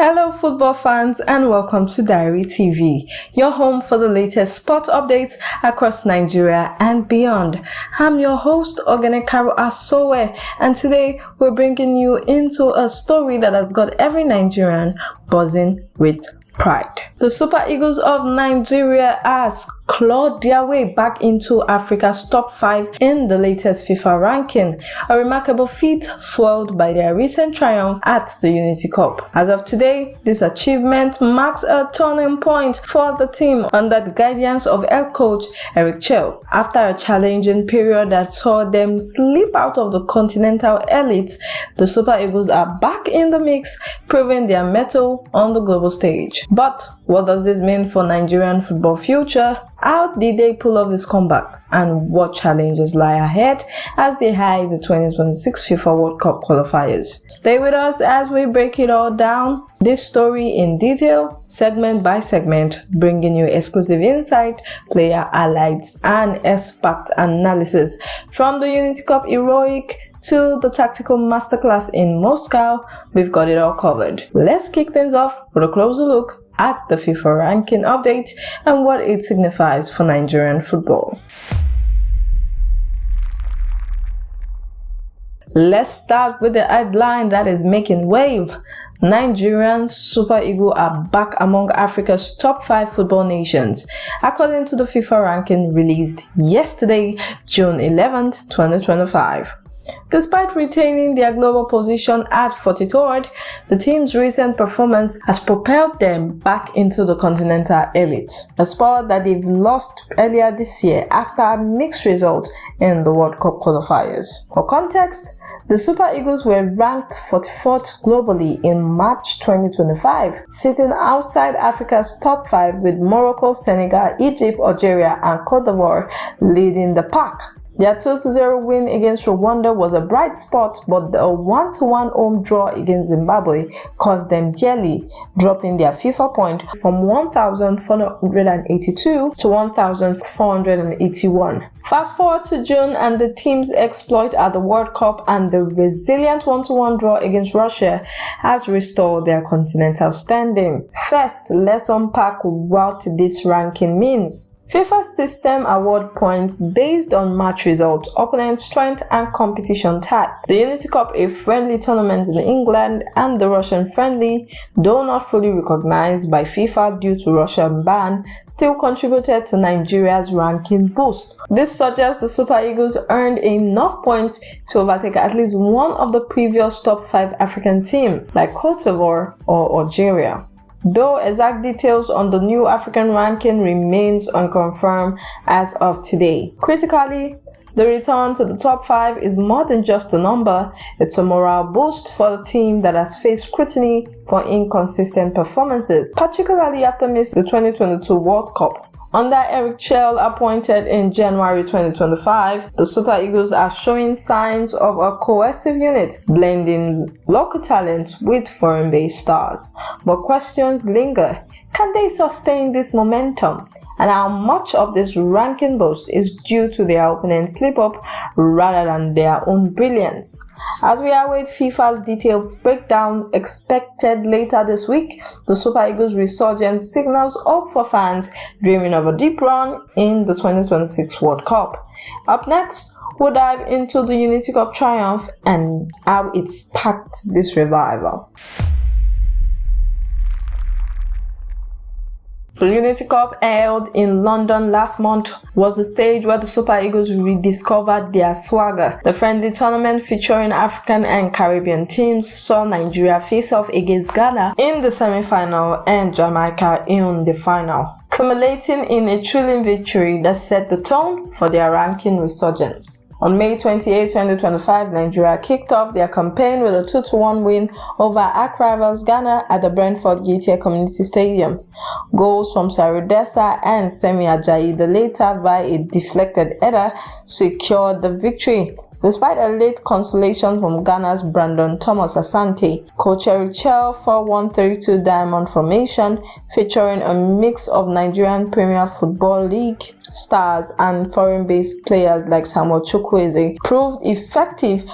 Hello football fans and welcome to Diary TV, your home for the latest sport updates across Nigeria and beyond. I'm your host Ogenekaro Asowe, and today we're bringing you into a story that has got every Nigerian buzzing with pride. The Super Eagles of Nigeria has clawed their way back into Africa's top 5 in the latest FIFA ranking, a remarkable feat fueled by their recent triumph at the Unity Cup. As of today, this achievement marks a turning point for the team under the guidance of head coach Eric Chelle. After a challenging period that saw them slip out of the continental elite, the Super Eagles are back in the mix, proving their mettle on the global stage. But what does this mean for Nigerian football future? How did they pull off this comeback, and what challenges lie ahead as they eye the 2026 FIFA World Cup qualifiers? Stay with us as we break it all down, this story in detail, segment by segment, bringing you exclusive insight, player highlights, and expert analysis. From the Unity Cup heroic to the tactical masterclass in Moscow, we've got it all covered. Let's kick things off with a closer look at the FIFA ranking update and what it signifies for Nigerian football. Let's start with the headline that is making wave. Nigerian Super Eagles are back among Africa's top 5 football nations, according to the FIFA ranking released yesterday, June 11th, 2025. Despite retaining their global position at 43rd, the team's recent performance has propelled them back into the continental elite, a spot that they've lost earlier this year after a mixed result in the World Cup qualifiers. For context, the Super Eagles were ranked 44th globally in March 2025, sitting outside Africa's top 5 with Morocco, Senegal, Egypt, Algeria, and Cote d'Ivoire leading the pack. Their 2-0 win against Rwanda was a bright spot, but the 1-1 home draw against Zimbabwe cost them dearly, dropping their FIFA point from 1,482 to 1,481. Fast forward to June, and the team's exploit at the World Cup and the resilient 1-1 draw against Russia has restored their continental standing. First, let's unpack what this ranking means. FIFA system award points based on match results, opponent strength, and competition type. The Unity Cup, a friendly tournament in England, and the Russian friendly, though not fully recognized by FIFA due to Russian ban, still contributed to Nigeria's ranking boost. This suggests the Super Eagles earned enough points to overtake at least one of the previous top 5 African teams, like Cote d'Ivoire or Algeria. Though exact details on the new African ranking remains unconfirmed as of today. Critically, the return to the top 5 is more than just a number. It's a morale boost for the team that has faced scrutiny for inconsistent performances, particularly after missing the 2022 World Cup. Under Eric Chelle, appointed in January 2025, the Super Eagles are showing signs of a cohesive unit, blending local talent with foreign-based stars. But questions linger. Can they sustain this momentum? And how much of this ranking boost is due to their opponent's slip-up rather than their own brilliance? As we await FIFA's detailed breakdown expected later this week, the Super Eagles' resurgence signals hope for fans dreaming of a deep run in the 2026 World Cup. Up next, we'll dive into the Unity Cup triumph and how it sparked this revival. The Unity Cup, held in London last month, was the stage where the Super Eagles rediscovered their swagger. The friendly tournament, featuring African and Caribbean teams, saw Nigeria face off against Ghana in the semi-final and Jamaica in the final, culminating in a thrilling victory that set the tone for their ranking resurgence. On May 28, 2025, Nigeria kicked off their campaign with a 2-1 win over arch rivals Ghana at the Brentford Gaitier Community Stadium. Goals from Cyriel Dessers and Ajayi, the latter via a deflected header, secured the victory. Despite a late consolation from Ghana's Brandon Thomas Asante, coach Eric Chelle for 132 diamond formation, featuring a mix of Nigerian Premier Football League stars and foreign-based players like Samuel Chukwueze, proved effective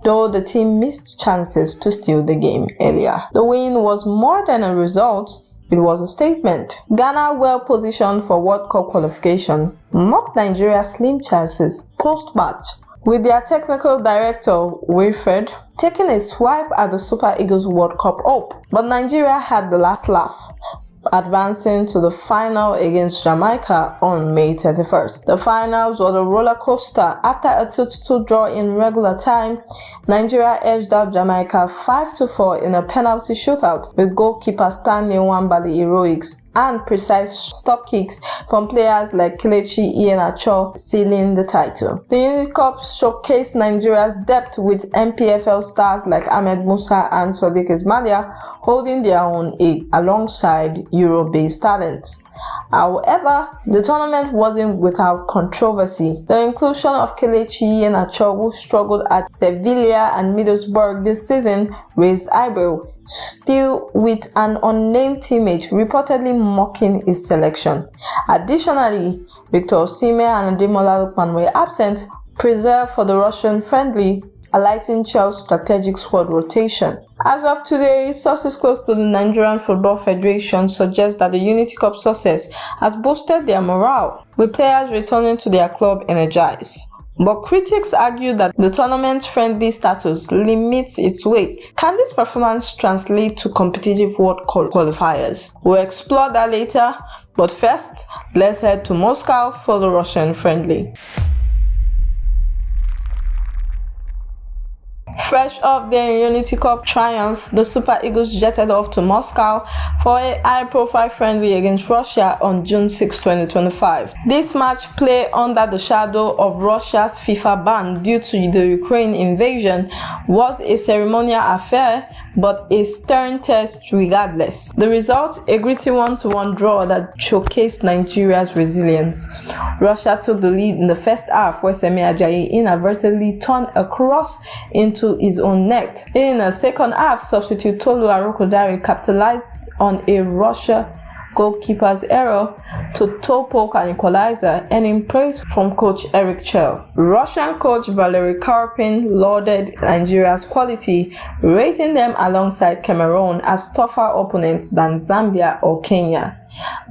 though the team missed chances to steal the game earlier. The win was more than a result, it was a statement. Ghana, well positioned for World Cup qualification, mocked Nigeria's slim chances post-match, with their technical director, Wilfred, taking a swipe at the Super Eagles World Cup hope. But Nigeria had the last laugh, advancing to the final against Jamaica on May 31st. The finals were a roller coaster. After a 2-2 draw in regular time, Nigeria edged out Jamaica 5-4 in a penalty shootout, with goalkeeper Stanley Nwabali heroics and precise stop kicks from players like Kelechi Iheanacho sealing the title. The Unity Cup showcased Nigeria's depth, with NPFL stars like Ahmed Musa and Sadiq Ismailia holding their own alongside Euro-based talents. However, the tournament wasn't without controversy. The inclusion of Kelechi Iheanacho, who struggled at Sevilla and Middlesbrough this season, raised eyebrow, still with an unnamed teammate reportedly mocking his selection. Additionally, Victor Osimhen and Ademola Lookman were absent, preserved for the Russian friendly, highlighting Chelse's strategic squad rotation. As of today, sources close to the Nigerian Football Federation suggest that the Unity Cup success has boosted their morale, with players returning to their club energized. But critics argue that the tournament's friendly status limits its weight. Can this performance translate to competitive World Cup qualifiers? We'll explore that later, but first, let's head to Moscow for the Russian friendly. Fresh off their Unity Cup triumph, the Super Eagles jetted off to Moscow for a high-profile friendly against Russia on June 6, 2025. This match, played under the shadow of Russia's FIFA ban due to the Ukraine invasion, was a ceremonial affair but a stern test regardless. The result, a gritty 1-1 draw that showcased Nigeria's resilience. Russia took the lead in the first half, where Ajayi inadvertently turned a cross into his own net. In the second half, substitute Tolu Arokodare capitalized on a Russia goalkeeper's error to toe poke an equalizer, earning praise from coach Eric Chelle. Russian coach Valery Karpin lauded Nigeria's quality, rating them alongside Cameroon as tougher opponents than Zambia or Kenya.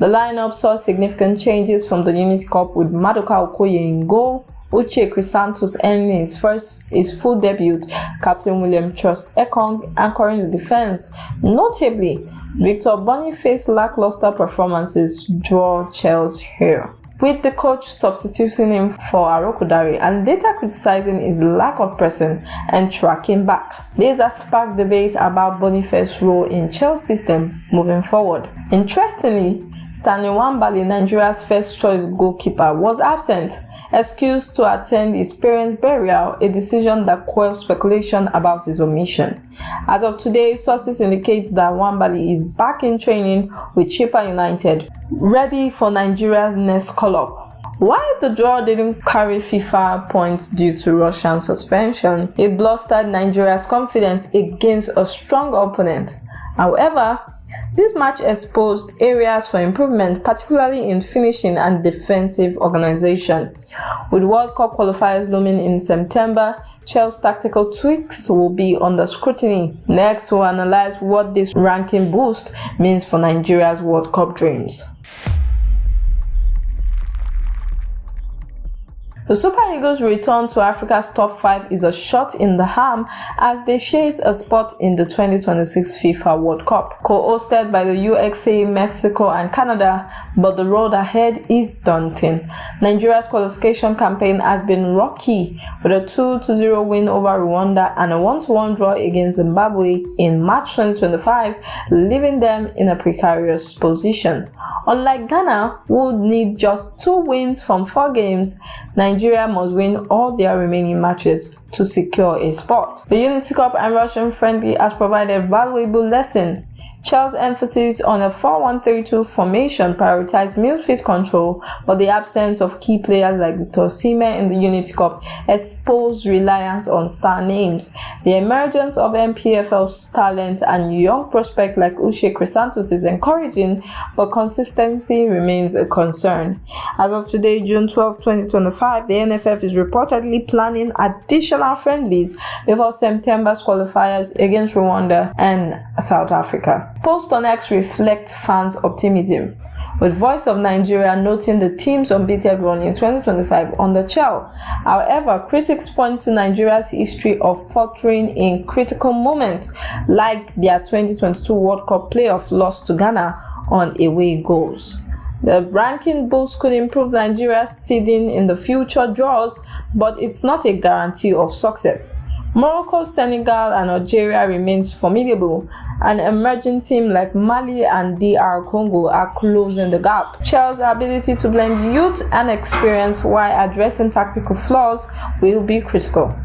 The lineup saw significant changes from the Unity Cup, with Maduka Okoye in goal, Uche Crisantos earning his full debut, Captain William Trust Ekong anchoring the defense. Notably, Victor Boniface's lackluster performances draw Chelse's hair, with the coach substituting him for Arokodare and later criticizing his lack of pressing and tracking back. This has sparked debate about Boniface's role in Chelse's system moving forward. Interestingly, Stanley Nwabali, Nigeria's first choice goalkeeper, was absent, excused to attend his parents' burial, a decision that quelled speculation about his omission. As of today, sources indicate that Nwabali is back in training with Chippa United, ready for Nigeria's next call-up. While the draw didn't carry FIFA points due to Russian suspension, it bolstered Nigeria's confidence against a strong opponent. However, this match exposed areas for improvement, particularly in finishing and defensive organization. With World Cup qualifiers looming in September, Chelse's tactical tweaks will be under scrutiny. Next, we'll analyze what this ranking boost means for Nigeria's World Cup dreams. The Super Eagles' return to Africa's top 5 is a shot in the arm as they chase a spot in the 2026 FIFA World Cup, co-hosted by the USA, Mexico and Canada, but the road ahead is daunting. Nigeria's qualification campaign has been rocky, with a 2-0 win over Rwanda and a 1-1 draw against Zimbabwe in March 2025, leaving them in a precarious position. Unlike Ghana, who would need just 2 wins from 4 games, Nigeria must win all their remaining matches to secure a spot. The Unity Cup and Russian friendly has provided a valuable lesson. Chelle's emphasis on a 4-1-3-2 formation prioritized midfield control, but the absence of key players like Victor Osimhen in the Unity Cup exposed reliance on star names. The emergence of NPFL's talent and young prospects like Uche Crisantos is encouraging, but consistency remains a concern. As of today, June 12, 2025, the NFF is reportedly planning additional friendlies before September's qualifiers against Rwanda and South Africa. Post on X reflect fans' optimism, with Voice of Nigeria noting the team's unbeaten run in 2025 under Chelle. However, critics point to Nigeria's history of faltering in critical moments, like their 2022 World Cup playoff loss to Ghana on away goals. The ranking boost could improve Nigeria's seeding in the future draws, but it's not a guarantee of success. Morocco, Senegal, and Algeria remains formidable. An emerging team like Mali and DR Congo are closing the gap. Chelle's ability to blend youth and experience while addressing tactical flaws will be critical.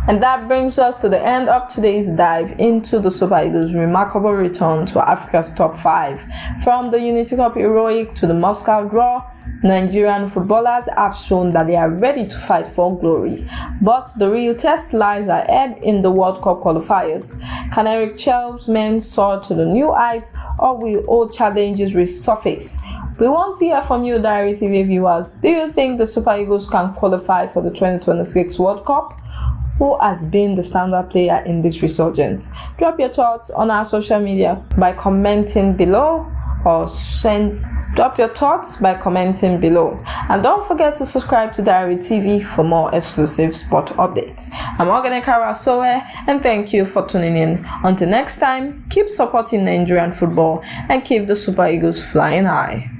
And that brings us to the end of today's dive into the Super Eagles' remarkable return to Africa's top 5. From the Unity Cup heroic to the Moscow draw, Nigerian footballers have shown that they are ready to fight for glory. But the real test lies ahead in the World Cup qualifiers. Can Eric Chelle's men soar to the new heights, or will old challenges resurface? We want to hear from you, Diary TV viewers. Do you think the Super Eagles can qualify for the 2026 World Cup? Who has been the standout player in this resurgence? Drop your thoughts on our social media by commenting below, drop your thoughts by commenting below. And don't forget to subscribe to Diary TV for more exclusive sport updates. I'm Oganekara Soe, and thank you for tuning in. Until next time, keep supporting Nigerian football and keep the Super Eagles flying high.